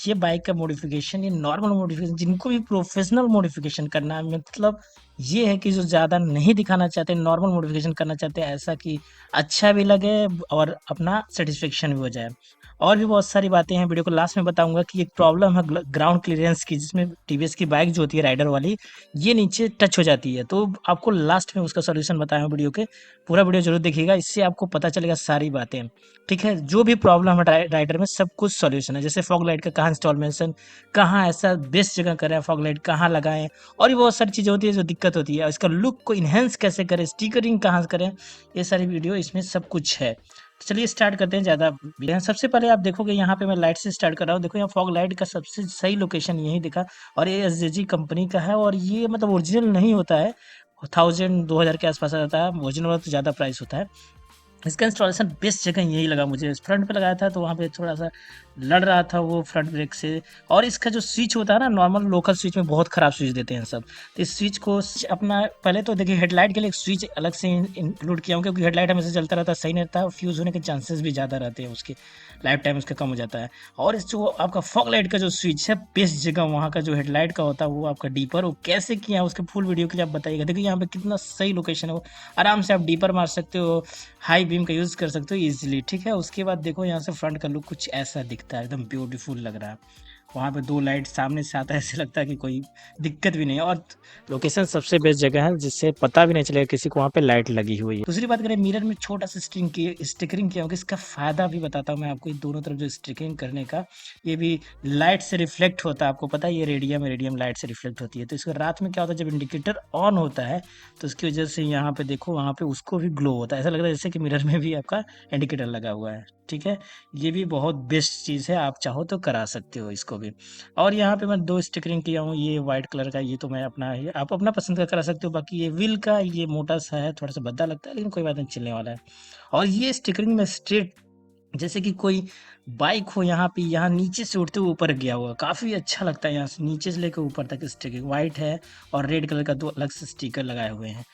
ये बाइक का मॉडिफिकेशन, ये नॉर्मल मॉडिफिकेशन, जिनको भी प्रोफेशनल मॉडिफिकेशन करना है, मतलब ये है कि जो ज़्यादा नहीं दिखाना चाहते, नॉर्मल मॉडिफिकेशन करना चाहते हैं, ऐसा कि अच्छा भी लगे और अपना सेटिस्फेक्शन भी हो जाए। और भी बहुत सारी बातें हैं, वीडियो को लास्ट में बताऊंगा कि एक प्रॉब्लम है ग्राउंड क्लियरेंस की, जिसमें टीवीएस की बाइक जो होती है राइडर वाली, ये नीचे टच हो जाती है। तो आपको लास्ट में उसका सोल्यूशन बताया हूँ वीडियो के, पूरा वीडियो जरूर देखिएगा, इससे आपको पता चलेगा सारी बातें। ठीक है, जो भी प्रॉब्लम है राइडर में, सब कुछ सॉल्यूशन है। जैसे फॉग लाइट का कहाँ इंस्टॉलेशन, कहाँ ऐसा बेस्ट जगह करें फॉग लाइट, कहाँ लगाएं, और भी बहुत सारी चीज़ें होती है जो दिक्कत होती है। इसका लुक को इन्हेंस कैसे करें, स्टिकरिंग कहाँ से करें, ये सारी वीडियो इसमें सब कुछ है। तो चलिए स्टार्ट करते हैं, ज़्यादा सबसे पहले आप देखोगे यहाँ पे मैं लाइट से स्टार्ट कर रहा हूँ। देखो यहाँ फॉग लाइट का सबसे सही लोकेशन यही दिखा, और ये एसजेजी कंपनी का है, और ये मतलब ओरिजिनल नहीं होता है, 1000 2000 के आसपास आता है, ओरिजिनल वाला तो ज़्यादा प्राइस होता है। इसका इंस्टॉलेशन बेस्ट जगह यही लगा मुझे, फ्रंट पे लगाया था तो वहाँ पे थोड़ा सा लड़ रहा था वो फ्रंट ब्रेक से। और इसका जो स्विच होता है ना, नॉर्मल लोकल स्विच में बहुत खराब स्विच देते हैं सब, तो इस स्विच को अपना पहले तो देखिए हेडलाइट के लिए एक स्विच अलग से इंक्लूड किया हूँ, क्योंकि हेडलाइट हमेशा चलता रहता है, सही नहीं रहता है, फ्यूज़ होने के चांसेस भी ज़्यादा रहते हैं, उसके लाइफ टाइम उसका कम हो जाता है। और इस जो आपका फॉग लाइट का जो स्विच है, बेस्ट जगह वहाँ का जो हेडलाइट का होता है वो आपका डीपर, वो कैसे किया है उसके फुल वीडियो के लिए आप बताइएगा। देखिए यहाँ पे कितना सही लोकेशन है, वो आराम से आप डीपर मार सकते हो, हाई बीम का यूज़ कर सकते हो इजीली। ठीक है, उसके बाद देखो यहाँ से फ्रंट का लुक कुछ ऐसा दिखता है, एकदम ब्यूटीफुल लग रहा है। वहाँ पे दो लाइट सामने से आता है, ऐसे लगता है कि कोई दिक्कत भी नहीं है, और लोकेशन सबसे बेस्ट जगह है, जिससे पता भी नहीं चलेगा किसी को वहाँ पे लाइट लगी हुई है। दूसरी बात करें, मिरर में छोटा सा स्टिकरिंग किया होगा, इसका फायदा भी बताता हूँ मैं आपको। दोनों तरफ जो स्टिकरिंग करने का, ये भी लाइट से रिफ्लेक्ट होता है, आपको पता है ये रेडियम लाइट से रिफ्लेक्ट होती है। तो इसको रात में क्या होता है, जब इंडिकेटर ऑन होता है तो उसकी वजह से यहाँ पे देखो, वहाँ पे उसको भी ग्लो होता है, ऐसा लगता है जैसे कि मिरर में भी आपका इंडिकेटर लगा हुआ है। ठीक है, ये भी बहुत बेस्ट चीज़ है, आप चाहो तो करा सकते हो इसको भी। और यहाँ पे मैं दो स्टिकरिंग किया हूँ, ये वाइट कलर का, ये तो मैं अपना है, आप अपना पसंद का करा सकते हो। बाकी ये व्हील का, ये मोटा सा है, थोड़ा सा भद्दा लगता है, लेकिन कोई बात नहीं, चलने वाला है। और ये स्टिकरिंग में स्ट्रेट, जैसे कि कोई बाइक हो यहाँ पे, यहाँ नीचे से उड़ते हुए ऊपर गया हुआ, काफ़ी अच्छा लगता है। यहाँ से नीचे से लेकर ऊपर तक स्टिकरिंग वाइट है, और रेड कलर का दो अलग से स्टिकर लगाए हुए हैं।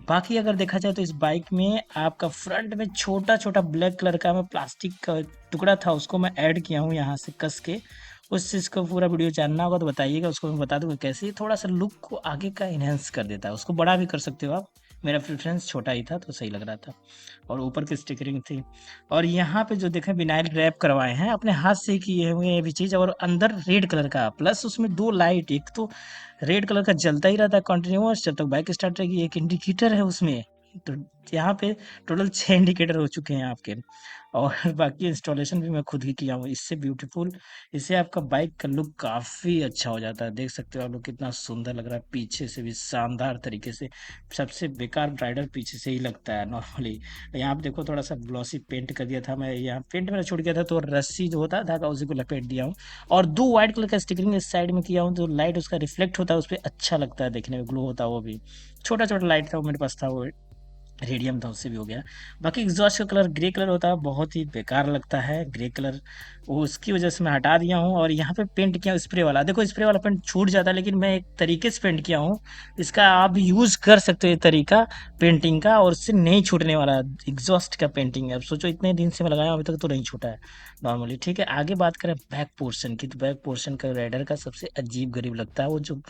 बाकी अगर देखा जाए तो इस बाइक में आपका फ्रंट में छोटा छोटा ब्लैक कलर का मैं प्लास्टिक का टुकड़ा था, उसको मैं ऐड किया हूँ यहाँ से कस के। उस चीज़ को पूरा वीडियो जानना होगा तो बताइएगा, उसको मैं बता दूंगा कैसे। ये थोड़ा सा लुक को आगे का इन्हेंस कर देता है, उसको बड़ा भी कर सकते हो आप, मेरा प्रेफरेंस छोटा ही था तो सही लग रहा था। और ऊपर की स्टिकरिंग थी, और यहाँ पे जो देखें विनाइल रैप करवाए हैं, अपने हाथ से ही किए हुए हैं ये भी चीज़। और अंदर रेड कलर का, प्लस उसमें दो लाइट, एक तो रेड कलर का जलता ही रहता है कंटिन्यूअस जब तक बाइक स्टार्ट रहेगी, एक इंडिकेटर है उसमें। तो यहाँ पे टोटल 6 इंडिकेटर हो चुके हैं आपके। और बाकी इंस्टॉलेशन भी मैं खुद ही किया हूँ, इससे ब्यूटीफुल, इससे आपका बाइक का लुक काफ़ी अच्छा हो जाता है। देख सकते हो आप लोग कितना सुंदर लग रहा है, पीछे से भी शानदार तरीके से। सबसे बेकार राइडर पीछे से ही लगता है नॉर्मली। यहाँ पे देखो थोड़ा सा ग्लॉसी पेंट कर दिया था मैं, यहाँ पेंट मेरा छूट गया था, तो रस्सी जो होता है धागा, उसी को लपेट दिया हूँ। और दो व्हाइट कलर का स्टिकरिंग इस साइड में किया हूँ, तो लाइट उसका रिफ्लेक्ट होता है उस पर, अच्छा लगता है देखने में, ग्लो होता है वो भी। छोटा छोटा लाइट था वो मेरे पास था, वो रेडियम था, उससे भी हो गया। बाकी एग्जॉस्ट का कलर ग्रे कलर होता है, बहुत ही बेकार लगता है ग्रे कलर, वो उसकी वजह से मैं हटा दिया हूँ। और यहाँ पे पेंट किया स्प्रे वाला, देखो स्प्रे वाला पेंट छूट जाता है, लेकिन मैं एक तरीके से पेंट किया हूँ, इसका आप यूज़ कर सकते हो ये तरीका पेंटिंग का, और इससे नहीं छूटने वाला। एग्जॉस्ट का पेंटिंग है, अब सोचो इतने दिन से मैं लगाया अभी तक तो नहीं छूटा है नॉर्मली। ठीक है, आगे बात करें बैक पोर्शन की, तो बैक पोर्शन का राइडर का सबसे अजीब गरीब लगता है वो जो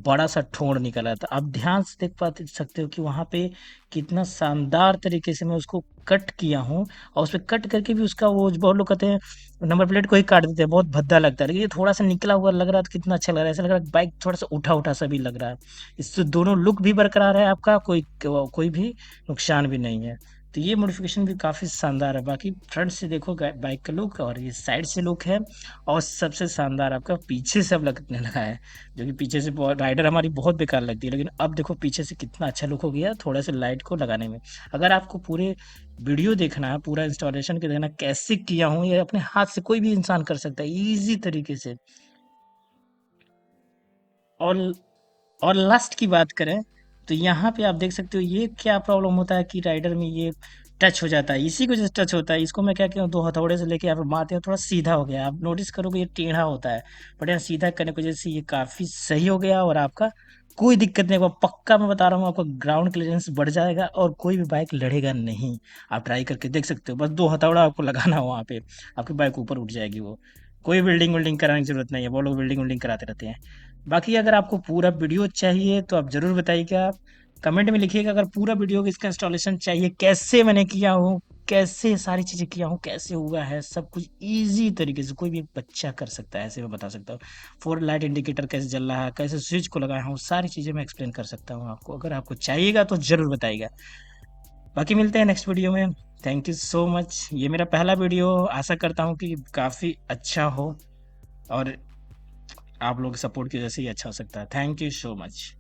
बड़ा सा ठोड़ निकला था। आप ध्यान से देख पाते सकते हो कि वहाँ पे कितना शानदार तरीके से मैं उसको कट किया हूँ, और उस पे कट करके भी उसका वो बहुत लोग कहते हैं नंबर प्लेट को ही काट देते हैं, बहुत भद्दा लगता है, लेकिन ये थोड़ा सा निकला हुआ लग रहा है तो कितना अच्छा लग रहा है, ऐसा लग रहा है बाइक थोड़ा सा उठा उठा सा भी लग रहा है। इससे दोनों लुक भी बरकरार है आपका, कोई भी नुकसान भी नहीं है। तो ये मॉडिफिकेशन भी काफ़ी शानदार है। बाकी फ्रंट से देखो बाइक का लुक, और ये साइड से लुक है, और सबसे शानदार आपका पीछे से अब लगने लगा है, जो कि पीछे से राइडर हमारी बहुत बेकार लगती है, लेकिन अब देखो पीछे से कितना अच्छा लुक हो गया थोड़ा सा लाइट को लगाने में। अगर आपको पूरे वीडियो देखना है, पूरा इंस्टॉलेशन के देखना कैसे किया हूँ, ये अपने हाथ से कोई भी इंसान कर सकता है इजी तरीके से। और और लास्ट की बात करें तो यहाँ पे आप देख सकते हो ये क्या प्रॉब्लम होता है कि राइडर में ये टच हो जाता है, इसी की वजह से टच होता है। इसको मैं क्या किया हूँ, दो हथौड़े से लेके यहाँ पे मारते हैं, थोड़ा सीधा हो गया, आप नोटिस करोगे ये टेढ़ा होता है, बट यहाँ सीधा करने की वजह से ये काफ़ी सही हो गया, और आपका कोई दिक्कत नहीं होगा, पक्का मैं बता रहा हूँ आपका ग्राउंड क्लियरेंस बढ़ जाएगा, और कोई भी बाइक लड़ेगा नहीं। आप ट्राई करके देख सकते हो, बस दो हथौड़ा आपको लगाना हो वहाँ पे, आपकी बाइक ऊपर उठ जाएगी वो। कोई बिल्डिंग विल्डिंग कराने की ज़रूरत नहीं है, वो लोग बिल्डिंग विल्डिंग कराते रहते हैं। बाकी अगर आपको पूरा वीडियो चाहिए तो आप ज़रूर बताइएगा, कमेंट में लिखिएगा अगर पूरा वीडियो इसका इंस्टॉलेशन चाहिए, कैसे मैंने किया हूँ, कैसे सारी चीज़ें किया हूँ, कैसे हुआ है, सब कुछ ईज़ी तरीके से कोई भी बच्चा कर सकता है, ऐसे मैं बता सकता हूँ। फोर लाइट इंडिकेटर कैसे जल रहा है, कैसे स्विच को लगाया हूँ, सारी चीज़ें मैं एक्सप्लेन कर सकता हूँ आपको। अगर आपको चाहिएगा तो ज़रूर बताइएगा। बाकी मिलते हैं नेक्स्ट वीडियो में। Thank you so much. ये मेरा पहला वीडियो, आशा करता हूँ कि काफ़ी अच्छा हो और आप लोग सपोर्ट की वजह से ही अच्छा हो सकता है। Thank you so much.